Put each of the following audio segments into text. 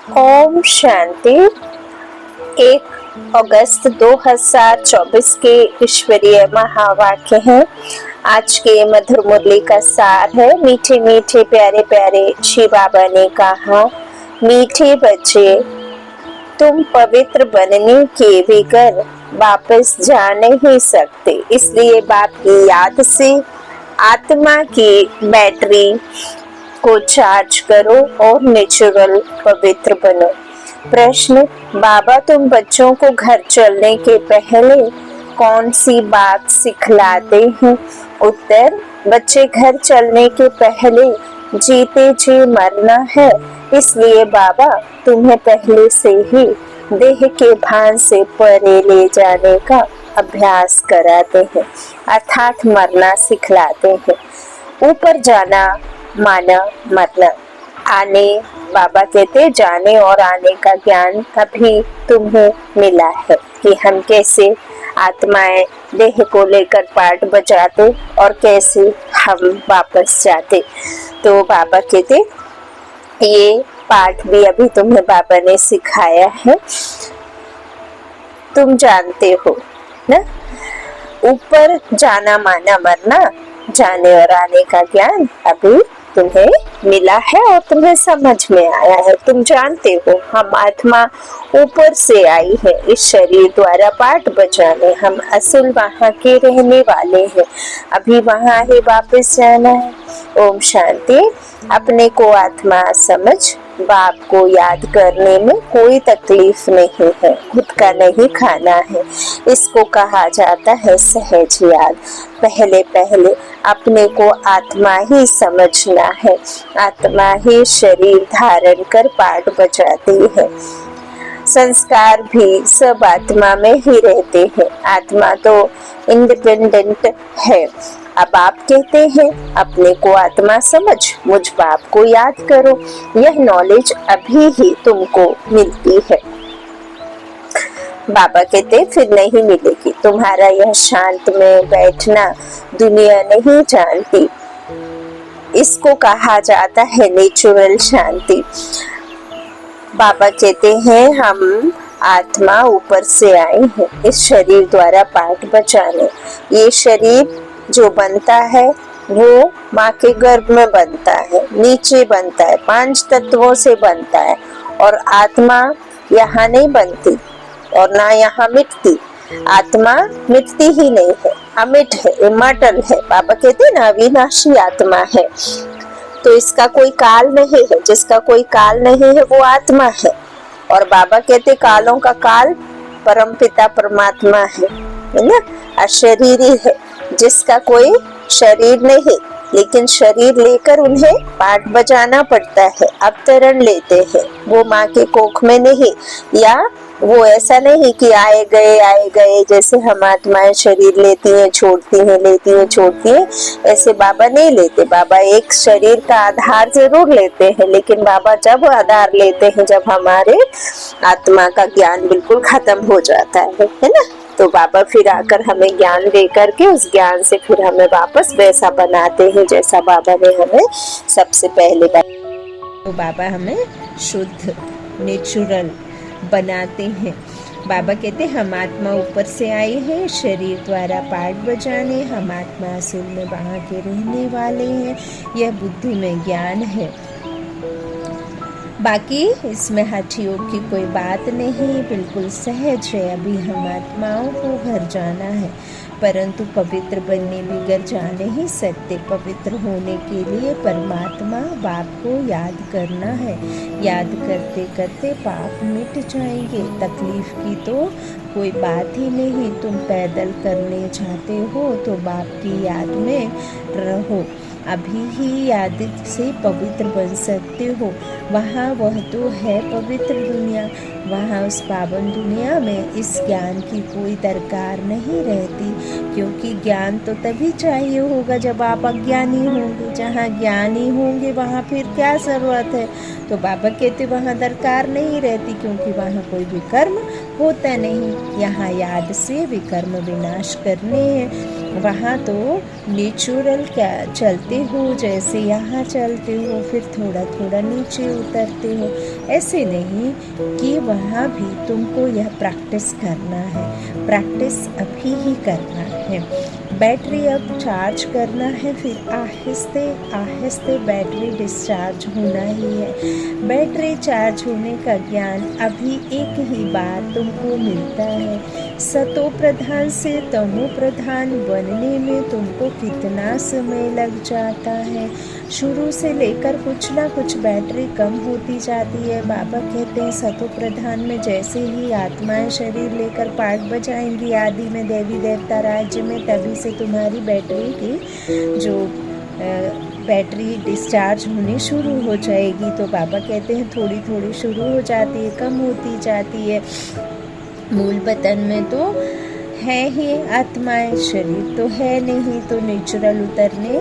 ओम शांति। 1 अगस्त 2024 के ईश्वरीय महावाक्य है। आज के मधुर मुरली का सार है। मीठे मीठे प्यारे प्यारे श्री बाबा ने कहा, मीठे बच्चे, तुम पवित्र बनने के बगैर वापस जा नहीं सकते। इसलिए बाप की याद से आत्मा की बैटरी को चार्ज करो और नेचुरल पवित्र बनो। प्रश्न, बाबा तुम बच्चों को घर चलने के पहले कौन सी बात सिखलाते हैं? उत्तर, बच्चे घर चलने के पहले जीते जी मरना है, इसलिए बाबा तुम्हें पहले से ही देह के भान से परे ले जाने का अभ्यास कराते हैं, अर्थात मरना सिखलाते हैं। ऊपर जाना माना मरना, आने, बाबा कहते जाने और आने का ज्ञान अभी तुम्हें मिला है कि हम कैसे आत्माएं देह को लेकर पाठ बजाते और कैसे हम वापस जाते। तो बाबा कहते ये पाठ भी अभी तुम्हें बाबा ने सिखाया है, तुम जानते हो ना। ऊपर जाना माना मरना, जाने और आने का ज्ञान अभी तुम्हें मिला है और तुम्हें समझ में आया है। तुम जानते हो हम आत्मा ऊपर से आई है इस शरीर द्वारा पाठ बजाने। हम असल वहाँ के रहने वाले हैं, अभी वहाँ ही वापस जाना है। ओम शांति। अपने को आत्मा समझ बाप को याद करने में कोई तकलीफ नहीं है, खुद का नहीं खाना है। इसको कहा जाता है सहज याद। पहले पहले अपने को आत्मा ही समझना है। आत्मा ही शरीर धारण कर पाठ बजाती है। संस्कार भी सब आत्मा में ही रहते हैं। आत्मा तो इंडिपेंडेंट है। अब आप कहते हैं अपने को आत्मा समझ, मुझ बाप को याद करो। यह नॉलेज अभी ही तुमको मिलती है। बाबा कहते फिर नहीं मिलेगी। तुम्हारा यह शांत में बैठना दुनिया नहीं जानती। इसको कहा जाता है नेचुरल शांति। बाबा कहते हैं हम आत्मा ऊपर से आए हैं इस शरीर द्वारा पाठ बचाने। ये शरीर जो बनता है वो माँ के गर्भ में बनता है, नीचे बनता है, 5 तत्वों से बनता है। और आत्मा यहाँ नहीं बनती और ना यहाँ मिटती। आत्मा मिटती ही नहीं है, अमिट है, इमॉर्टल है। बाबा कहते हैं ना अविनाशी आत्मा है। तो इसका कोई काल नहीं है। जिसका कोई काल नहीं है वो आत्मा है। और बाबा कहते कालों का काल परमपिता परमात्मा है ना, अशरीरी है। जिसका कोई शरीर नहीं, लेकिन शरीर लेकर उन्हें पाठ बजाना पड़ता है, अवतरण लेते हैं। वो माँ के कोख में नहीं, या वो ऐसा नहीं कि आए गए जैसे हम आत्माएं शरीर लेती हैं छोड़ती हैं, लेती हैं छोड़ती हैं, ऐसे बाबा नहीं लेते। बाबा एक शरीर का आधार जरूर लेते हैं, लेकिन बाबा जब आधार लेते हैं जब हमारे आत्मा का ज्ञान बिल्कुल खत्म हो जाता है ना। तो बाबा फिर आकर हमें ज्ञान दे करके उस ज्ञान से फिर हमें वापस वैसा बनाते हैं जैसा बाबा ने हमें सबसे पहले तो बाबा हमें शुद्ध नेचुरल बनाते हैं। बाबा कहते हैं हम आत्मा ऊपर से आए हैं शरीर द्वारा पाठ बजाने। हम आत्मा असल में वहाँ के रहने वाले हैं। यह बुद्धि में ज्ञान है। बाकी इसमें हठ योग की कोई बात नहीं, बिल्कुल सहज है। अभी हम आत्माओं को घर जाना है, परंतु पवित्र बनने बगैर जा नहीं सकते। पवित्र होने के लिए परमात्मा बाप को याद करना है। याद करते करते पाप मिट जाएंगे। तकलीफ की तो कोई बात ही नहीं। तुम पैदल करने जाते हो तो बाप की याद में रहो। अभी ही याद से पवित्र बन सकते हो। वहाँ वह तो है पवित्र दुनिया। वहाँ उस पावन दुनिया में इस ज्ञान की कोई दरकार नहीं रहती, क्योंकि ज्ञान तो तभी चाहिए होगा जब आप अज्ञानी होंगे। जहाँ ज्ञानी होंगे वहाँ फिर क्या ज़रूरत है। तो बाबा कहते वहाँ दरकार नहीं रहती, क्योंकि वहाँ कोई विकर्म होता नहीं। यहाँ याद से विकर्म विनाश करने हैं। वहाँ तो नेचुरल क्या चलते हो, जैसे यहाँ चलते हो फिर थोड़ा थोड़ा नीचे उतरते हो, ऐसे नहीं कि वहाँ भी तुमको यह प्रैक्टिस करना है, प्रैक्टिस अभी ही करना है। बैटरी अब चार्ज करना है, फिर आहिस्ते आहिस्ते बैटरी डिस्चार्ज होना ही है। बैटरी चार्ज होने का ज्ञान अभी एक ही बार तुमको मिलता है। सतो प्रधान से तमो प्रधान बनने में तुमको कितना समय लग जाता है। शुरू से लेकर कुछ ना कुछ बैटरी कम होती जाती है। बाबा कहते हैं सतो प्रधान में जैसे ही आत्माएं शरीर लेकर पाठ बजाएंगी आदि में देवी देवता राज्य में, तभी से तुम्हारी बैटरी की जो बैटरी डिस्चार्ज होनी शुरू हो जाएगी। तो बाबा कहते हैं थोड़ी थोड़ी शुरू हो जाती है, कम होती जाती है। मूल वतन में तो है ही आत्माएं, शरीर तो है नहीं, तो नेचुरल उतरने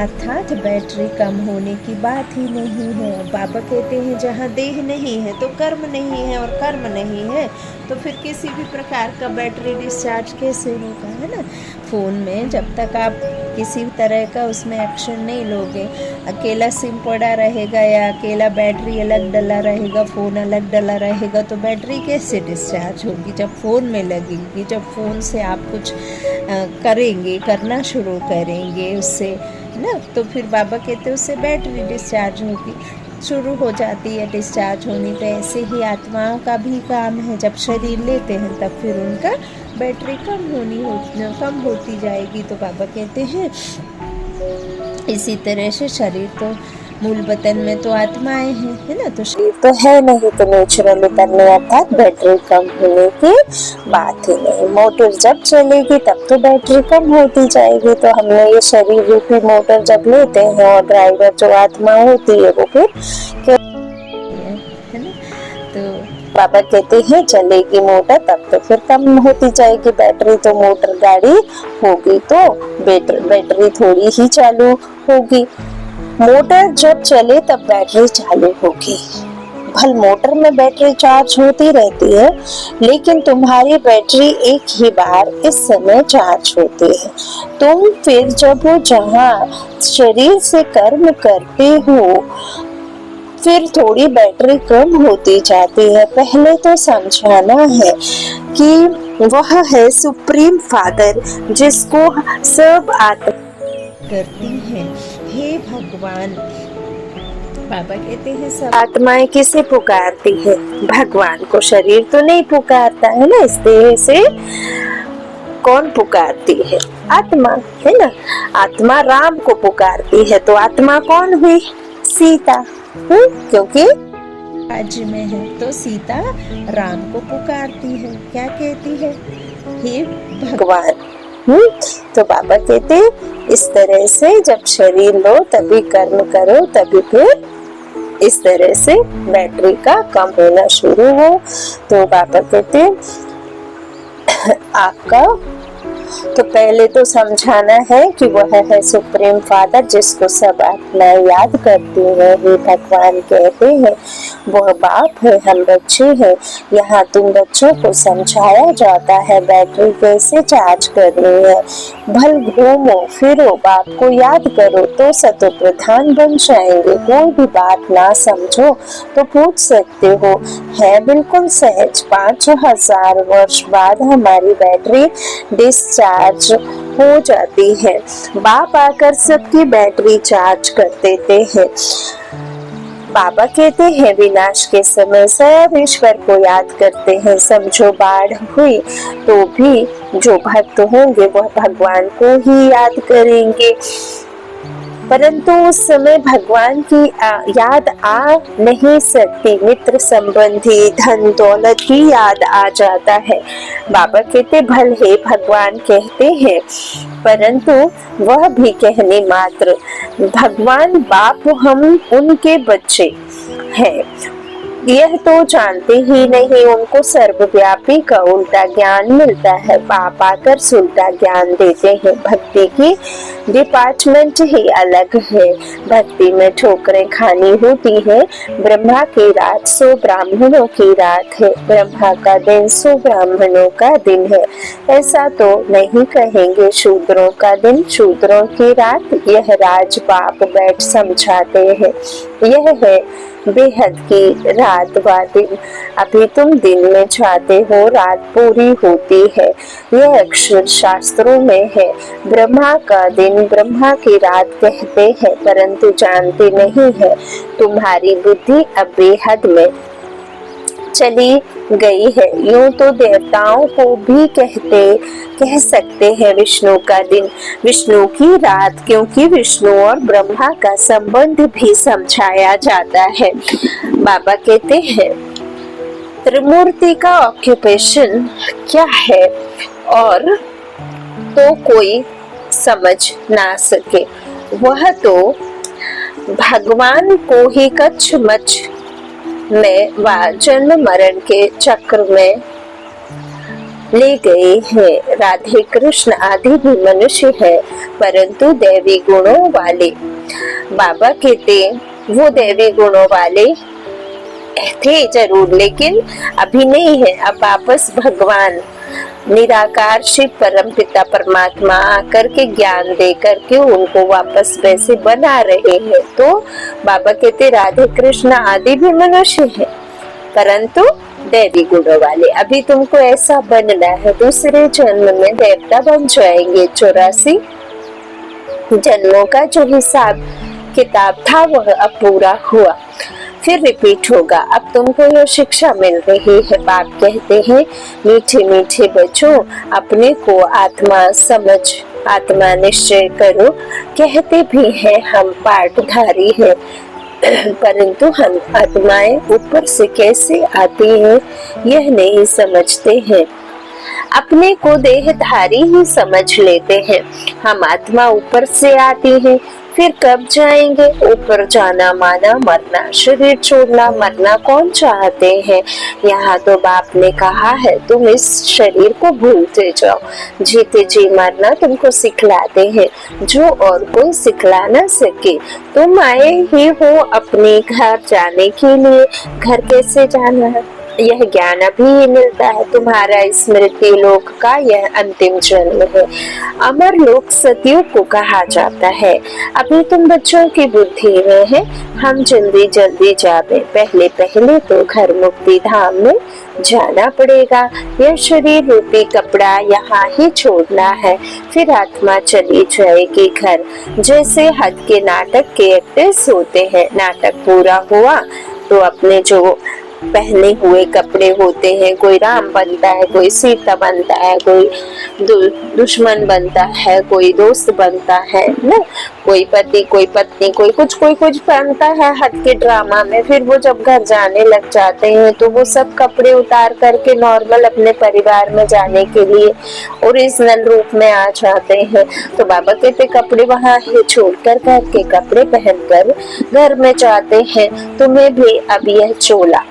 अर्थात बैटरी कम होने की बात ही नहीं है। बाबा कहते हैं जहाँ देह नहीं है तो कर्म नहीं है, और कर्म नहीं है तो फिर किसी भी प्रकार का बैटरी डिस्चार्ज कैसे होगा, है ना। फ़ोन में जब तक आप किसी तरह का उसमें एक्शन नहीं लोगे, अकेला सिम पड़ा रहेगा या अकेला बैटरी अलग डला रहेगा, फ़ोन अलग डला रहेगा, तो बैटरी कैसे डिस्चार्ज होगी। जब फ़ोन में लगेगी, जब फ़ोन से आप कुछ करेंगे, करना शुरू करेंगे उससे ना, तो फिर बाबा कहते हैं उससे बैटरी डिस्चार्ज होगी, शुरू हो जाती है डिस्चार्ज होनी। तो ऐसे ही आत्माओं का भी काम है, जब शरीर लेते हैं तब फिर उनका बैटरी कम होती जाएगी। तो बाबा कहते हैं इसी तरह से शरीर तो मूल वतन में तो आत्माएं हैं, है ना, तो शरीर तो है नहीं, तो नेचुरल उतरने अर्थात बैटरी कम होने की बात ही नहीं। मोटर जब चलेगी तब तो बैटरी कम होती जाएगी। तो हमने ये शरीर रूपी मोटर जब लेते हैं और ड्राइवर जो आत्मा होती है वो फिर है ना। तो बाबा कहते हैं चलेगी मोटर तब तो फिर कम होती जाएगी बैटरी। तो मोटर गाड़ी होगी तो बैटरी थोड़ी ही चालू होगी। मोटर जब चले तब बैटरी चालू होगी। भल मोटर में बैटरी चार्ज होती रहती है, लेकिन तुम्हारी बैटरी एक ही बार इस समय चार्ज होती है। तुम फिर जब वो जहाँ शरीर से कर्म करते हो फिर थोड़ी बैटरी कम होती जाती है। पहले तो समझाना है कि वह है सुप्रीम फादर जिसको सब आत्मा करती हैं। हे भगवान, बाबा कहते हैं सब आत्माएं किसे पुकारती है? भगवान को। शरीर तो नहीं पुकारता है ना, इस देह से कौन पुकारती है? आत्मा, है ना। आत्मा राम को पुकारती है, तो आत्मा कौन हुई? सीता। क्योंकि राज्य में है तो सीता राम को पुकारती है, क्या कहती है? हे भगवान। तो बाबा कहते इस तरह से जब शरीर लो तभी कर्म करो, तभी फिर इस तरह से बैटरी का कम होना शुरू हो। तो बाबा कहते आपका तो पहले तो समझाना है कि वह है सुप्रीम फादर जिसको सब आत्माएं याद करती है। हे भगवान कहते हैं वह बाप है, हम बच्चे हैं। यहाँ तुम बच्चों को समझाया जाता है बैटरी कैसे चार्ज करनी है। भल घूमो फिरो, बाप को याद करो तो सतो प्रधान बन जाएंगे। कोई भी बात ना समझो तो पूछ सकते हो, है बिल्कुल सहज। 5000 वर्ष बाद हमारी बैटरी डिस्चार्ज हो जाती है। बाप आकर सबकी बैटरी चार्ज कर देते हैं। बाबा कहते हैं विनाश के समय सब ईश्वर को याद करते हैं। समझो बाढ़ हुई तो भी जो भक्त होंगे वह भगवान को ही याद करेंगे, परंतु उस समय भगवान की याद आ नहीं सकती। मित्र संबंधी धन दौलत की याद आ जाता है। बाबा कहते भल हे भगवान कहते हैं, परंतु वह भी कहने मात्र। भगवान बाप हम उनके बच्चे हैं। यह तो जानते ही नहीं, उनको सर्वव्यापी का उल्टा ज्ञान मिलता है। पाप आकर उल्टा ज्ञान देते हैं। भक्ति की डिपार्टमेंट ही अलग है। भक्ति में ठोकरें खानी होती है। ब्रह्मा की रात 100 ब्राह्मणों की रात है। ब्रह्मा का दिन 100 ब्राह्मणों का दिन है। ऐसा तो नहीं कहेंगे शूद्रों का दिन, शूद्रों की रात। यह राज बाप बैठ समझाते हैं। यह है बेहद की रात व दिन। अभी तुम दिन में जाते हो, रात पूरी होती है। यह अक्षर शास्त्रों में है। ब्रह्मा का दिन ब्रह्मा की रात कहते हैं, परंतु जानते नहीं है। तुम्हारी बुद्धि अब बेहद में चली गई है। यूं तो देवताओं को भी कह सकते हैं विष्णु का दिन, विष्णु की रात, क्योंकि विष्णु और ब्रह्मा का संबंध भी समझाया जाता है। बाबा कहते हैं त्रिमूर्ति का ऑक्यूपेशन क्या है और तो कोई समझ ना सके। वह तो भगवान को ही कच्छ मच्छ में व जन्म मरण के चक्र में ले गए हैं। राधे कृष्ण आदि भी मनुष्य है, परंतु दैवी गुणों वाले। बाबा कहते वो दैवी गुणों वाले थे जरूर, लेकिन अभी नहीं है। अब वापस भगवान निराकार शिव परम पिता परमात्मा आकर के ज्ञान दे करके उनको वापस वैसे बना रहे हैं। तो बाबा कहते राधे कृष्ण आदि भी मनुष्य है, परंतु दैवी गुणों वाले। अभी तुमको ऐसा बनना है, दूसरे जन्म में देवता बन जाएंगे। 84 जन्मों का जो हिसाब किताब था वह अब पूरा हुआ, फिर रिपीट होगा। अब तुमको यह शिक्षा मिल रही है। बाप कहते हैं मीठे मीठे बच्चों, अपने को आत्मा समझ, आत्मा निश्चय करो। कहते भी हैं हम पाठधारी हैं, परंतु हम आत्माएं ऊपर से कैसे आती हैं यह नहीं समझते हैं। अपने को देहधारी ही समझ लेते हैं। हम आत्मा ऊपर से आती है, फिर कब जाएंगे? ऊपर जाना माना मरना, शरीर छोड़ना। मरना कौन चाहते हैं? यहाँ तो बाप ने कहा है तुम इस शरीर को भूलते जाओ, जीते जी मरना तुमको सिखलाते हैं, जो और कोई सिखला ना सके। तुम आए ही हो अपने घर जाने के लिए। घर कैसे जाना है यह ज्ञान अभी मिलता है। तुम्हारा स्मृति लोक का यह अंतिम जन्म है। अमर लोक सतयुग को कहा जाता है। अभी तुम बच्चों की बुद्धि में है। हम जल्दी जल्दी जावे, पहले पहले तो घर मुक्ति धाम में जाना पड़ेगा। यह शरीर रूपी कपड़ा यहाँ ही छोड़ना है, फिर आत्मा चली जाएगी घर। जैसे हद के नाटक के एक्टर्स होते हैं, नाटक पूरा हुआ तो अपने जो पहने हुए कपड़े होते हैं, कोई राम बनता है, कोई सीता बनता है, कोई दुश्मन बनता है, कोई दोस्त बनता है ना, कोई पति कोई पत्नी, कोई कुछ बनता है हद के ड्रामा में। फिर वो जब घर जाने लग जाते हैं तो वो सब कपड़े उतार करके नॉर्मल अपने परिवार में जाने के लिए ओरिजिनल रूप में आ जाते हैं। तो बाबा कहते कपड़े वहाँ ही छोड़कर घर के कपड़े पहनकर घर में जाते हैं। तुम्हें भी अब यह चोला,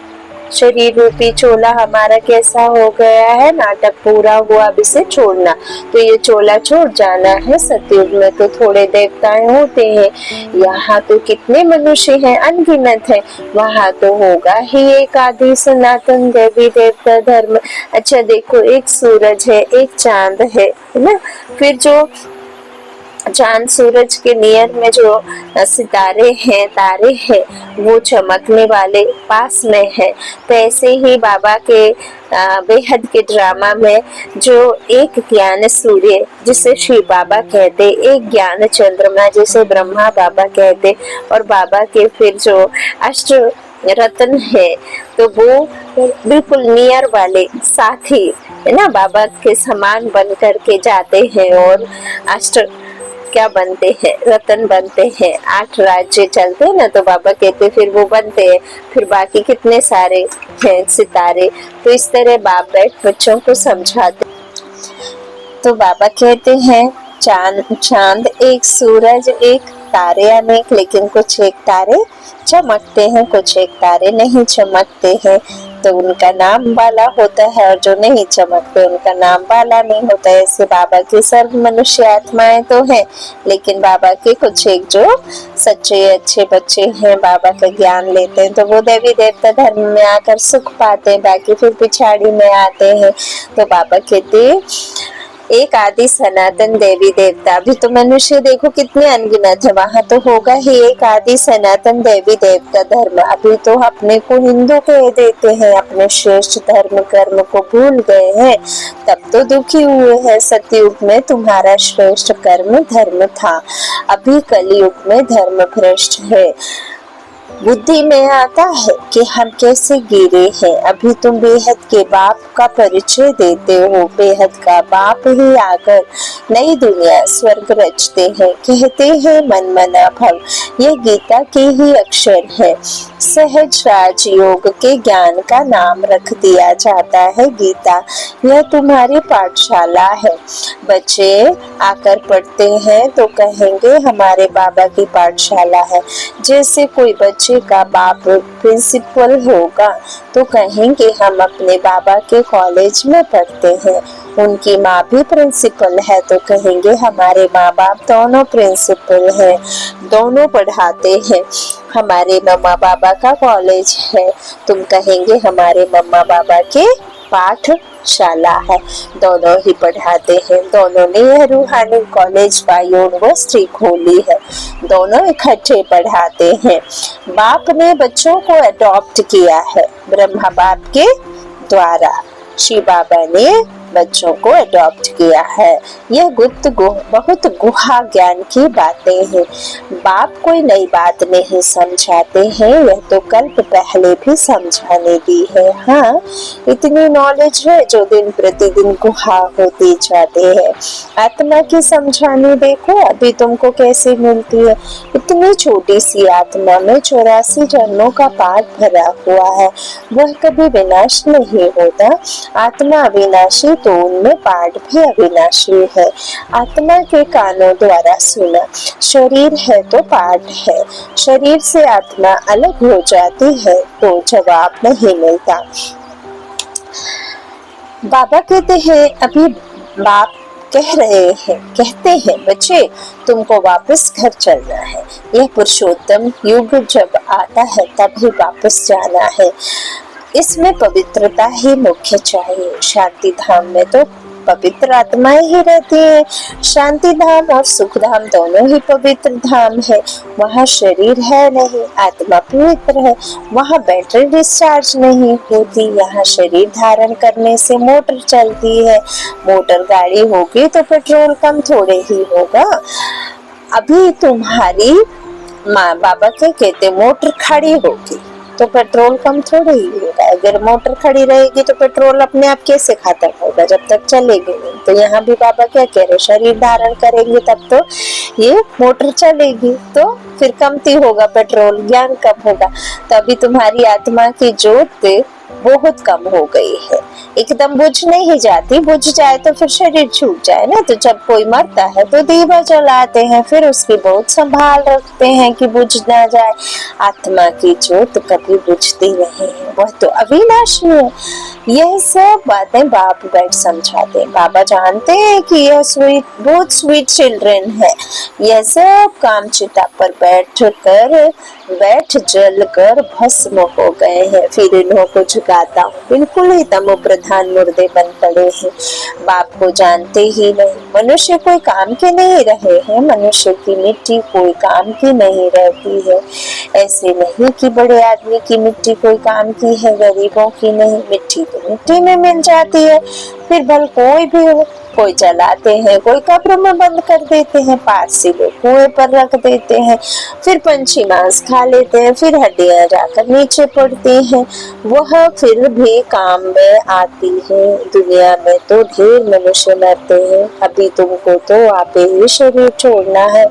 शरीर रूपी चोला हमारा कैसा हो गया है, नाटक पूरा हुआ, अब इसे छोड़ना। तो ये चोला छोड़ जाना है। सतयुग में तो थोड़े देवताएं होते हैं, यहाँ तो कितने मनुष्य हैं, अनगिनत है। वहाँ तो होगा ही एक आदि सनातन देवी देवता धर्म। अच्छा देखो, एक सूरज है, एक चांद है ना, फिर जो चांद सूरज के नियर में जो सितारे हैं, तारे हैं, वो चमकने वाले पास में है। तो ऐसे ही बाबा के बेहद के ड्रामा में जो एक ज्ञान सूर्य जिसे शिव बाबा कहते, एक ज्ञान चंद्रमा जिसे ब्रह्मा बाबा कहते, और बाबा के फिर जो अष्ट रत्न है तो वो बिल्कुल नियर वाले साथी है ना, बाबा के समान बन करके जाते हैं और अष्ट क्या बनते हैं, रतन बनते हैं। 8 राज्य चलते हैं ना, तो बाबा कहते फिर वो बनते हैं, फिर बाकी कितने सारे हैं सितारे। तो इस तरह बाप बैठ बच्चों को समझाते। तो बाबा कहते हैं चांद एक सूरज एक तारे अनेक, लेकिन कुछ एक तारे चमकते हैं, कुछ एक तारे नहीं चमकते हैं, तो उनका नाम वाला होता है, और जो नहीं चमकते उनका नाम वाला नहीं होता है। ऐसे बाबा की सर्व मनुष्य आत्माएं तो हैं, लेकिन बाबा के कुछ एक जो सच्चे अच्छे बच्चे हैं, बाबा का ज्ञान लेते हैं, तो वो देवी देवता धर्म में आकर सुख पाते हैं, बाकी फिर पिछाड़ी में आते हैं। तो बाबा कहते एक आदि सनातन देवी देवता, अभी तो मनुष्य देखो कितने अनगिनत है, वहां तो होगा ही एक आदि सनातन देवी देवता धर्म। अभी तो अपने को हिंदू कह देते हैं, अपने श्रेष्ठ धर्म कर्म को भूल गए हैं, तब तो दुखी हुए हैं। सतयुग में तुम्हारा श्रेष्ठ कर्म धर्म था, अभी कलयुग में धर्म भ्रष्ट है। बुद्धि में आता है कि हम कैसे गिरे हैं। अभी तुम बेहद के बाप का परिचय देते हो, बेहद का बाप ही आकर नई दुनिया स्वर्ग रचते हैं। कहते हैं मन मना भव, ये गीता के ही अक्षर है। सहज राजयोग के ज्ञान का नाम रख दिया जाता है गीता। यह तुम्हारी पाठशाला है। बच्चे आकर पढ़ते हैं तो कहेंगे हमारे बाबा की पाठशाला है। जैसे कोई बच्चे का बाप प्रिंसिपल होगा तो कहेंगे हम अपने बाबा के कॉलेज में पढ़ते हैं। उनकी माँ भी प्रिंसिपल है तो कहेंगे हमारे माँ बाप दोनों प्रिंसिपल हैं, दोनों पढ़ाते हैं। हमारे मम्मा बाबा का कॉलेज है, तुम कहेंगे हमारे मम्मा बाबा के पाठशाला है, दोनों ही पढ़ाते हैं। दोनों ने यह रूहानी कॉलेज व यूनिवर्सिटी खोली है, दोनों इकट्ठे पढ़ाते हैं। बाप ने बच्चों को अडॉप्ट किया है ब्रह्मा बाप के द्वारा, शिव बाबा ने बच्चों को अडॉप्ट किया है। यह गुप्त बहुत गुहा ज्ञान की बातें हैं। बाप कोई नई बात नहीं समझाते हैं, यह तो कल्प पहले भी समझाने दी है। हाँ, इतनी नॉलेज है जो दिन प्रतिदिन गुहा होती जाती है। आत्मा की समझाने देखो अभी तुमको कैसे मिलती है। इतनी छोटी सी आत्मा में 84 जन्मों का पाठ भरा हुआ है, वह कभी विनाश नहीं होता। आत्मा अविनाशी तो उनमें पाठ भी अविनाशी है। आत्मा के कानों द्वारा सुना, शरीर है तो पाठ है। शरीर से आत्मा अलग हो जाती है तो जवाब नहीं मिलता। बाबा कहते हैं अभी बाप कहते हैं बच्चे तुमको वापस घर चलना है। यह पुरुषोत्तम युग जब आता है तभी वापस जाना है। इसमें पवित्रता ही मुख्य चाहिए। शांति धाम में तो पवित्र आत्माएं ही रहती है। शांति धाम और सुख धाम दोनों ही पवित्र धाम है। वहाँ शरीर है नहीं, आत्मा पवित्र है। वहाँ बैटरी डिस्चार्ज नहीं होती, यहाँ शरीर धारण करने से मोटर चलती है। मोटर गाड़ी होगी तो पेट्रोल कम थोड़े ही होगा। अभी तुम्हारी माँ बाबा के कहते मोटर खड़ी होगी तो पेट्रोल कम थोड़ी ही होगा। अगर मोटर खड़ी रहेगी तो पेट्रोल अपने आप कैसे खत्म होगा, जब तक चलेगी नहीं। तो यहाँ भी बाबा क्या कह रहे, शरीर धारण करेंगे तब तो ये मोटर चलेगी, तो फिर कमती होगा पेट्रोल, ज्ञान कम होगा। तो अभी तुम्हारी आत्मा की ज्योत बहुत कम हो गई है, एकदम बुझ नहीं जाती। बुझ जाए तो फिर शरीर छूट जाए ना। तो जब कोई मरता है तो दीवा जलाते हैं, फिर उसकी बहुत संभाल रखते हैं कि बुझ ना जाए। आत्मा की ज्योत कभी बुझती नहीं है, वह तो अविनाशी है। यह सब बातें बाप बैठ समझाते हैं। बाबा जानते हैं कि यह बहुत स्वीट चिल्ड्रन है। यह सब काम चिता पर बैठ जल कर भस्म हो गए हैं। फिर इन्हों को झुकाता हूँ, बिल्कुल ही तमो प्रधान मुर्दे बन पड़े हैं। बाप को जानते ही नहीं। मनुष्य कोई काम के नहीं रहे हैं, मनुष्य की मिट्टी कोई काम की नहीं रहती है। ऐसे नहीं कि बड़े आदमी की मिट्टी कोई काम की है, गरीबों की नहीं। मिट्टी तो मिट्टी में मिल जाती है, फिर भल कोई भी हो। कोई जलाते हैं, कोई कब्र में बंद कर देते हैं, पारसी लोग कुएं पर रख देते हैं, फिर पंछी मांस खा लेते हैं, फिर हड्डियां जाकर नीचे पड़ती हैं, वह फिर भी काम में आती है। दुनिया में तो ढेर मनुष्य मरते हैं। अभी तुमको तो आपे ही शरीर छोड़ना है।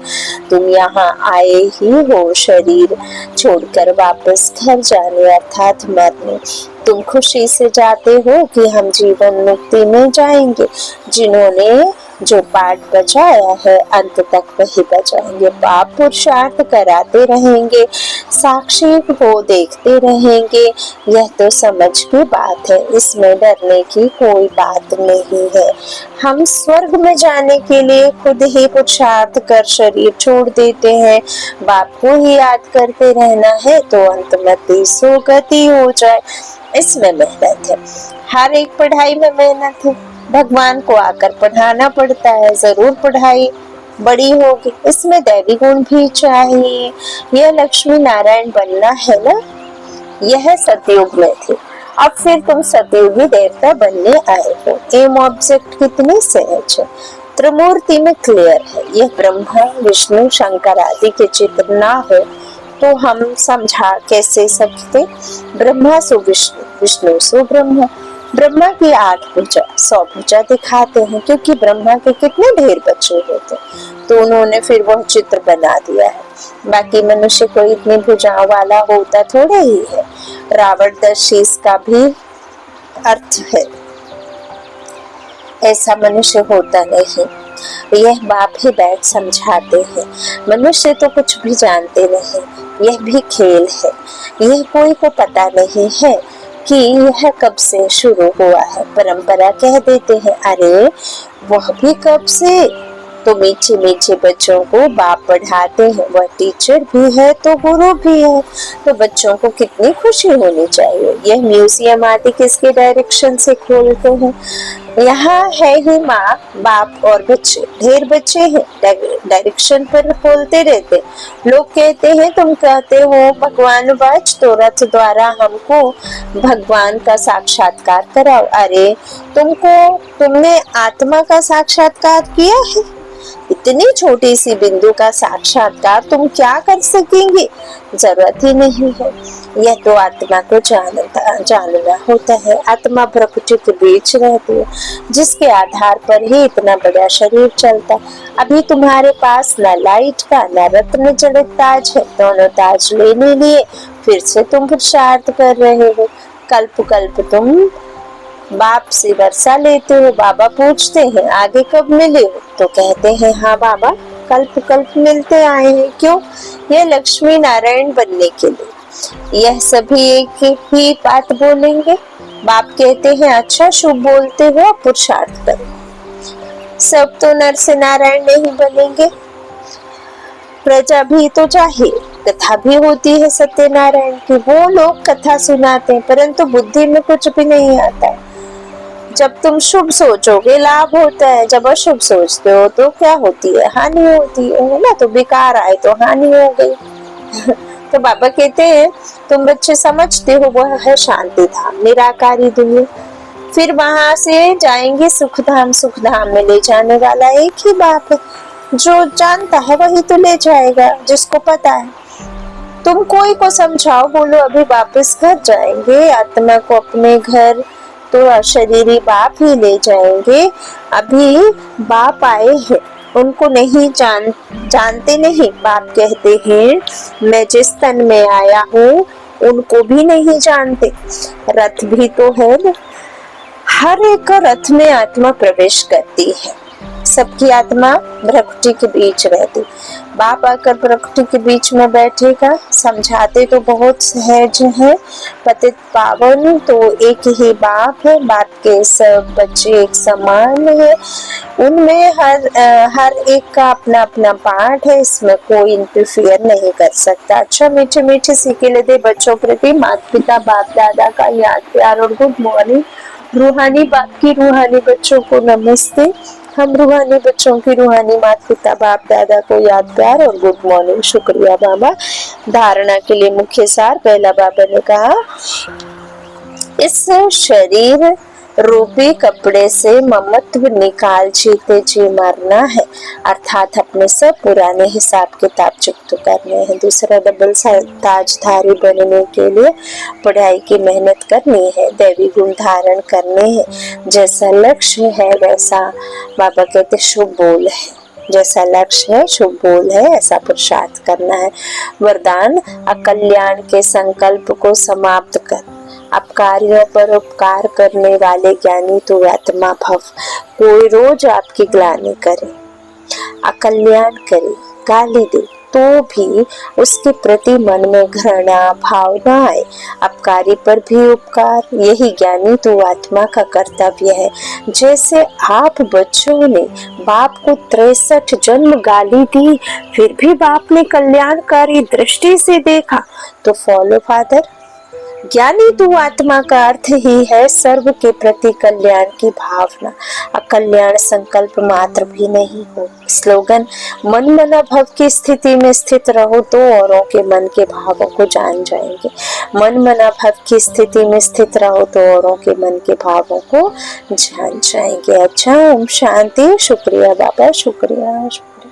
तुम यहाँ आए ही हो शरीर छोड़कर वापस घर जाने अर्थात मरने। तुम खुशी से जाते हो कि हम जीवन मुक्ति में जाएंगे। जिन्होंने जो पाठ बजाया है अंत तक वही बजाएंगे। बाप पुरुषार्थ कराते रहेंगे, साक्षी वो देखते रहेंगे। यह तो समझ की बात है, इसमें डरने की कोई बात नहीं है। हम स्वर्ग में जाने के लिए खुद ही पुरुषार्थ कर शरीर छोड़ देते हैं। बाप को ही याद करते रहना है तो अंतमति सुगति हो जाए। इसमें मेहनत है, हर एक पढ़ाई में मेहनत है। भगवान को आकर पढ़ाना पड़ता है, जरूर पढ़ाई बड़ी होगी। इसमें दैवी गुण भी चाहिए। यह लक्ष्मी नारायण बनना है ना, यह सतयुग में थी। अब फिर तुम सतयुगी देवता बनने आए हो। एम ऑब्जेक्ट कितनी सहज है, त्रिमूर्ति में क्लियर है। यह ब्रह्मा विष्णु शंकर आदि के चित्र ना हो तो हम समझा कैसे सकते। ब्रह्मा सु विष्णु, विष्णु सु ब्रह्मा। ब्रह्मा की 8 भुजा 100 भुजा दिखाते हैं, क्योंकि ब्रह्मा के कितने ढेर बच्चे होते, तो उन्होंने फिर वह चित्र बना दिया है। बाकी मनुष्य कोई इतनी भुजाओं वाला होता थोड़े ही है। रावणदर्शी इसका भी अर्थ है, ऐसा मनुष्य होता नहीं। यह बाप ही बैठ समझाते हैं। मनुष्य तो कुछ भी जानते नहीं, यह भी खेल है। यह कोई को पता नहीं है कि यह कब से शुरू हुआ है। परंपरा कह देते हैं, अरे वह भी कब से। तो मीठे मीठे बच्चों को बाप पढ़ाते हैं, वह टीचर भी है तो गुरु भी है, तो बच्चों को कितनी खुशी होनी चाहिए। यह म्यूजियम आदि किसके डायरेक्शन से खोलते हैं। यहाँ है ही माँ बाप और बच्चे, ढेर बच्चे हैं, डायरेक्शन पर खोलते रहते। लोग कहते हैं तुम कहते हो भगवान वाच, तो रथ द्वारा हमको भगवान का साक्षात्कार कराओ। अरे तुमने आत्मा का साक्षात्कार किया है? इतनी छोटी सी बिंदु का साक्षात्कार तुम क्या कर सकेंगे? जरूरत ही नहीं है। यह तो आत्मा को जानना होता है। आत्मा प्रकृति के बीच रहती है, जिसके आधार पर ही इतना बड़ा शरीर चलता है। अभी तुम्हारे पास न लाइट का न रत्न जड़ित ताज है। दोनों ताज लेने लिए फिर से तुम पुरुषार्थ कर रहे हो। कल्प कल्प तुम बाप से वर्षा लेते हो। बाबा पूछते हैं आगे कब मिले हो, तो कहते हैं हाँ बाबा कल्प कल्प मिलते आए हैं। क्यों? यह लक्ष्मी नारायण बनने के लिए। यह सभी एक ही बात बोलेंगे। बाप कहते हैं अच्छा शुभ बोलते हो, पुरुषार्थ करो। सब तो नर से नारायण नहीं बनेंगे। प्रजा भी तो चाहिए, कथा भी होती है सत्यनारायण की, वो लोग कथा सुनाते हैं, परंतु बुद्धि में कुछ भी नहीं आता है। जब तुम शुभ सोचोगे लाभ होता है, जब अशुभ सोचते हो तो क्या होती है? हानि होती है ना। तो बेकार आए तो हानि हो गई। तो बाबा कहते हैं तुम बच्चे समझते हो वह है शांति धाम, निराकारी दुनिया। फिर वहां से जाएंगे सुख धाम। सुख धाम में ले जाने वाला एक ही बाप है। जो जानता है वही तो ले जाएगा, जिसको पता है। तुम कोई को समझाओ, बोलो अभी वापस घर जाएंगे, आत्मा को अपने घर तो शरीरी बाप ही ले जाएंगे। अभी बाप आए हैं, उनको नहीं जानते नहीं। बाप कहते हैं मैं जिस तन में आया हूँ उनको भी नहीं जानते। रथ भी तो है ना, हर एक रथ में आत्मा प्रवेश करती है। सबकी आत्मा प्रकृति के बीच रहती। बाप आकर प्रकृति के बीच में बैठेगा। समझाते तो बहुत सहज है। पतित पावन तो एक ही बाप है। बाप के सब बच्चे एक समान है। उनमें हर एक का अपना अपना पार्ट है। इसमें कोई इंटरफियर नहीं कर सकता। अच्छा मीठे मीठे सीखे लेते बच्चों प्रति माता पिता बाप दादा का याद प्यार और गुड मॉर्निंग। रूहानी बाप की रूहानी बच्चों को नमस्ते। हम रूहानी बच्चों की रूहानी माता पिता बाप दादा को याद प्यार और गुड मॉर्निंग। शुक्रिया बाबा। धारणा के लिए मुख्य सार। पहला बाबा ने कहा इस शरीर रूपी कपड़े से ममत्व निकाल जीते जी मरना है, अर्थात अपने सब पुराने हिसाब किताब चुकत करने हैं। दूसरा डबल ताजधारी बनने के लिए पढ़ाई की मेहनत करनी है, दैवी गुण धारण करने हैं। जैसा लक्ष्य है वैसा बाबा कहते शुभ बोल है। जैसा लक्ष्य है शुभ बोल है, ऐसा पुरुषार्थ करना है। वरदान अकल्याण के संकल्प को समाप्त कर अपकारियों पर उपकार करने वाले ज्ञानी तो आत्मा भव। कोई रोज आपकी ग्लानि करे, अकल्याण करे, गाली दे, तो भी उसके प्रति मन में घृणा भावना आए। अपकारी पर भी उपकार, यही ज्ञानी तो आत्मा का कर्तव्य है। जैसे आप बच्चों ने बाप को 63 जन्म गाली दी, फिर भी बाप ने कल्याणकारी दृष्टि से देखा, तो फॉलो फादर। ज्ञानी तो आत्मा का अर्थ ही है सर्व के प्रति कल्याण की भावना, अकल्याण संकल्प मात्र भी नहीं हो। स्लोगन, मन मना भव की स्थिति में स्थित रहो तो औरों के मन के भावों को जान जाएंगे। मन मना भव की स्थिति में स्थित रहो तो औरों के मन के भावों को जान जाएंगे। अच्छा, ओम शांति। शुक्रिया बाबा, शुक्रिया शुक्रिया।